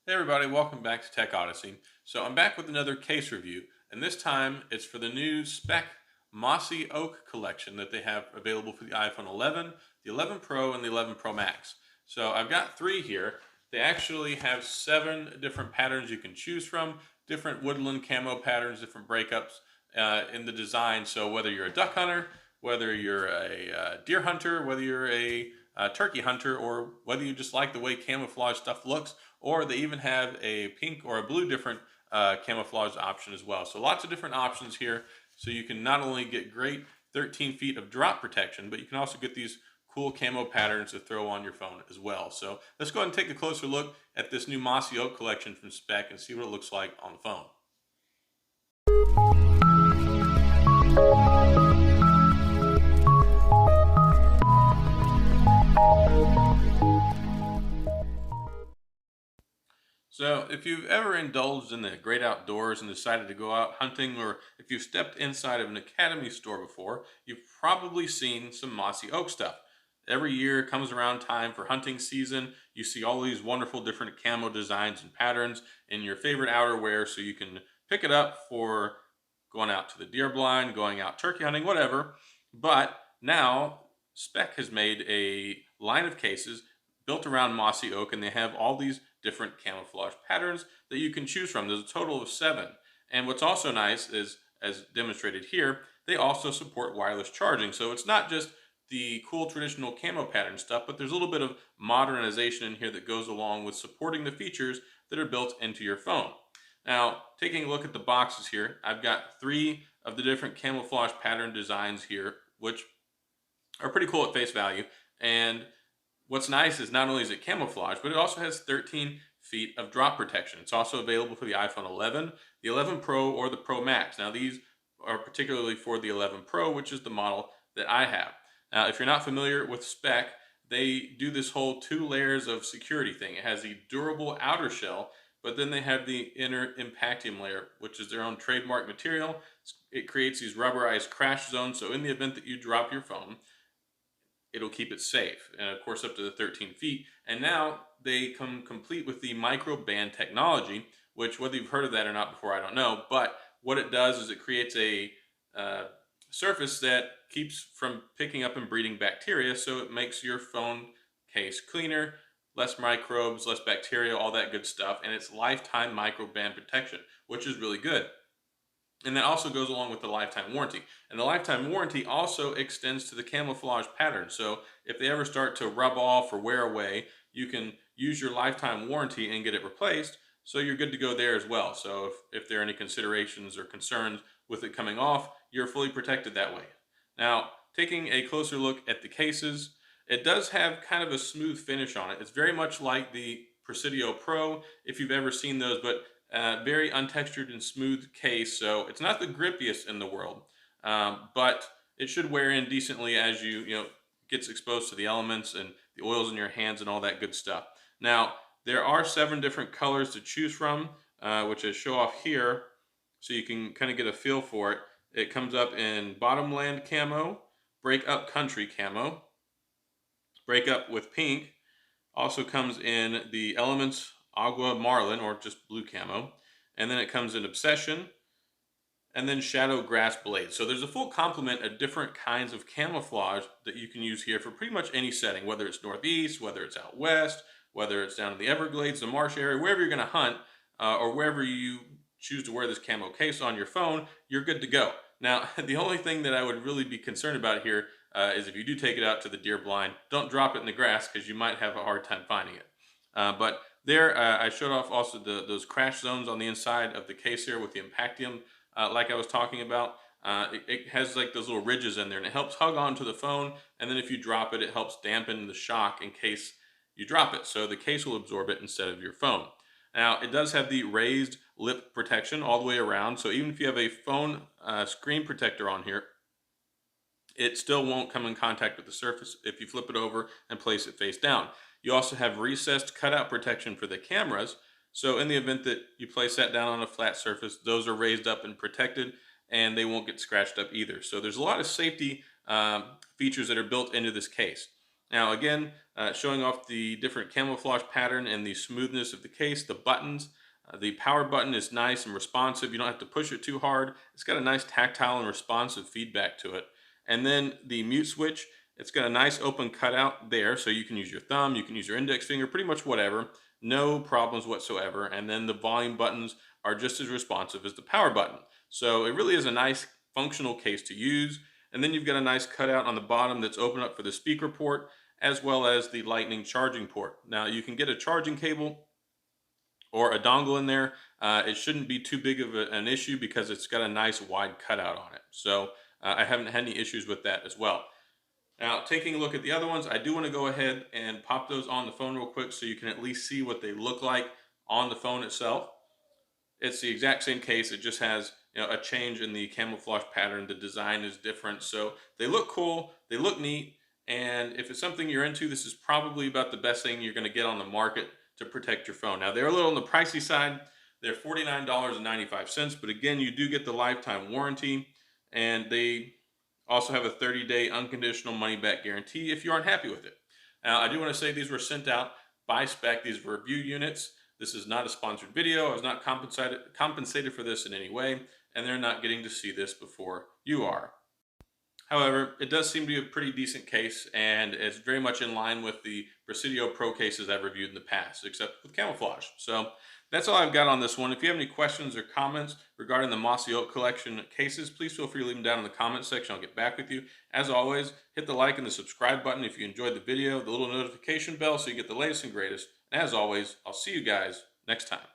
Hey everybody, welcome back to Tech Odyssey. So I'm back with another case review, and this time it's for the new Speck Mossy Oak collection that they have available for the iPhone 11, the 11 Pro, and the 11 Pro Max. So I've got three here. They actually have 7 different patterns you can choose from, different woodland camo patterns, different breakups in the design. So whether you're a duck hunter, whether you're a deer hunter, whether you're a turkey hunter, or whether you just like the way camouflage stuff looks, or they even have a pink or a blue different camouflage option as well. So lots of different options here. So you can not only get great 13 feet of drop protection, but you can also get these cool camo patterns to throw on your phone as well. So let's go ahead and take a closer look at this new Mossy Oak collection from Speck and see what it looks like on the phone. So if you've ever indulged in the great outdoors and decided to go out hunting, or if you've stepped inside of an Academy store before, you've probably seen some Mossy Oak stuff. Every year comes around time for hunting season. You see all these wonderful different camo designs and patterns in your favorite outerwear, so you can pick it up for going out to the deer blind, going out turkey hunting, whatever. But now Speck has made a line of cases built around Mossy Oak, and they have all these different camouflage patterns that you can choose from. There's a total of 7. And what's also nice is, as demonstrated here, they also support wireless charging. So it's not just the cool traditional camo pattern stuff, but there's a little bit of modernization in here that goes along with supporting the features that are built into your phone. Now, taking a look at the boxes here, I've got 3 of the different camouflage pattern designs here, which are pretty cool at face value. And what's nice is not only is it camouflage, but it also has 13 feet of drop protection. It's also available for the iPhone 11, the 11 Pro, or the Pro Max. Now these are particularly for the 11 Pro, which is the model that I have. Now, if you're not familiar with Speck, they do this whole 2 layers of security thing. It has the durable outer shell, but then they have the inner impactium layer, which is their own trademark material. It creates these rubberized crash zones, so in the event that you drop your phone, it'll keep it safe, and of course up to the 13 feet. And now they come complete with the microban technology, which, whether you've heard of that or not before, I don't know, but what it does is it creates a surface that keeps from picking up and breeding bacteria, so it makes your phone case cleaner, less microbes, less bacteria, all that good stuff, and it's lifetime microban protection, which is really good. And that also goes along with the lifetime warranty. And the lifetime warranty also extends to the camouflage pattern. So if they ever start to rub off or wear away, you can use your lifetime warranty and get it replaced. So you're good to go there as well. So if there are any considerations or concerns with it coming off, you're fully protected that way. Now, taking a closer look at the cases, it does have kind of a smooth finish on it. It's very much like the Presidio Pro, if you've ever seen those, but very untextured and smooth case, so it's not the grippiest in the world, but it should wear in decently as you gets exposed to the elements and the oils in your hands and all that good stuff. Now, there are 7 different colors to choose from, which I show off here, so you can kind of get a feel for it. It comes up in Bottomland Camo, Break Up Country Camo, Break Up with Pink, also comes in the Elements Agua Marlin, or just blue camo. And then it comes in Obsession, and then Shadow Grass Blade. So there's a full complement of different kinds of camouflage that you can use here for pretty much any setting, whether it's northeast, whether it's out west, whether it's down in the Everglades, the marsh area, wherever you're going to hunt, or wherever you choose to wear this camo case on your phone, you're good to go. Now, the only thing that I would really be concerned about here is if you do take it out to the deer blind, don't drop it in the grass because you might have a hard time finding it. But there, I showed off also those crash zones on the inside of the case here with the impactium, like I was talking about. It has like those little ridges in there, and it helps hug onto the phone. And then if you drop it, it helps dampen the shock in case you drop it. So the case will absorb it instead of your phone. Now, it does have the raised lip protection all the way around. So even if you have a phone screen protector on here, it still won't come in contact with the surface if you flip it over and place it face down. You also have recessed cutout protection for the cameras. So in the event that you place that down on a flat surface, those are raised up and protected, and they won't get scratched up either. So there's a lot of safety features that are built into this case. Now again, showing off the different camouflage pattern and the smoothness of the case, the buttons. The power button is nice and responsive. You don't have to push it too hard. It's got a nice tactile and responsive feedback to it. And then the mute switch, it's got a nice open cutout there, so you can use your thumb, you can use your index finger, pretty much whatever. No problems whatsoever. And then the volume buttons are just as responsive as the power button. So it really is a nice functional case to use. And then you've got a nice cutout on the bottom that's open up for the speaker port, as well as the lightning charging port. Now you can get a charging cable or a dongle in there. It shouldn't be too big of an issue because it's got a nice wide cutout on it. So I haven't had any issues with that as well. Now, taking a look at the other ones, I do want to go ahead and pop those on the phone real quick so you can at least see what they look like on the phone itself. It's the exact same case. It just has, a change in the camouflage pattern. The design is different. So they look cool. They look neat. And if it's something you're into, this is probably about the best thing you're going to get on the market to protect your phone. Now, they're a little on the pricey side. They're $49.95. But again, you do get the lifetime warranty. And they also have a 30-day unconditional money-back guarantee if you aren't happy with it. Now, I do want to say these were sent out by Speck. These were review units. This is not a sponsored video. I was not compensated for this in any way, and they're not getting to see this before you are. However, it does seem to be a pretty decent case, and it's very much in line with the Presidio Pro cases I've reviewed in the past, except with camouflage. So that's all I've got on this one. If you have any questions or comments regarding the Mossy Oak collection cases, please feel free to leave them down in the comment section. I'll get back with you. As always, hit the like and the subscribe button if you enjoyed the video, the little notification bell so you get the latest and greatest. And as always, I'll see you guys next time.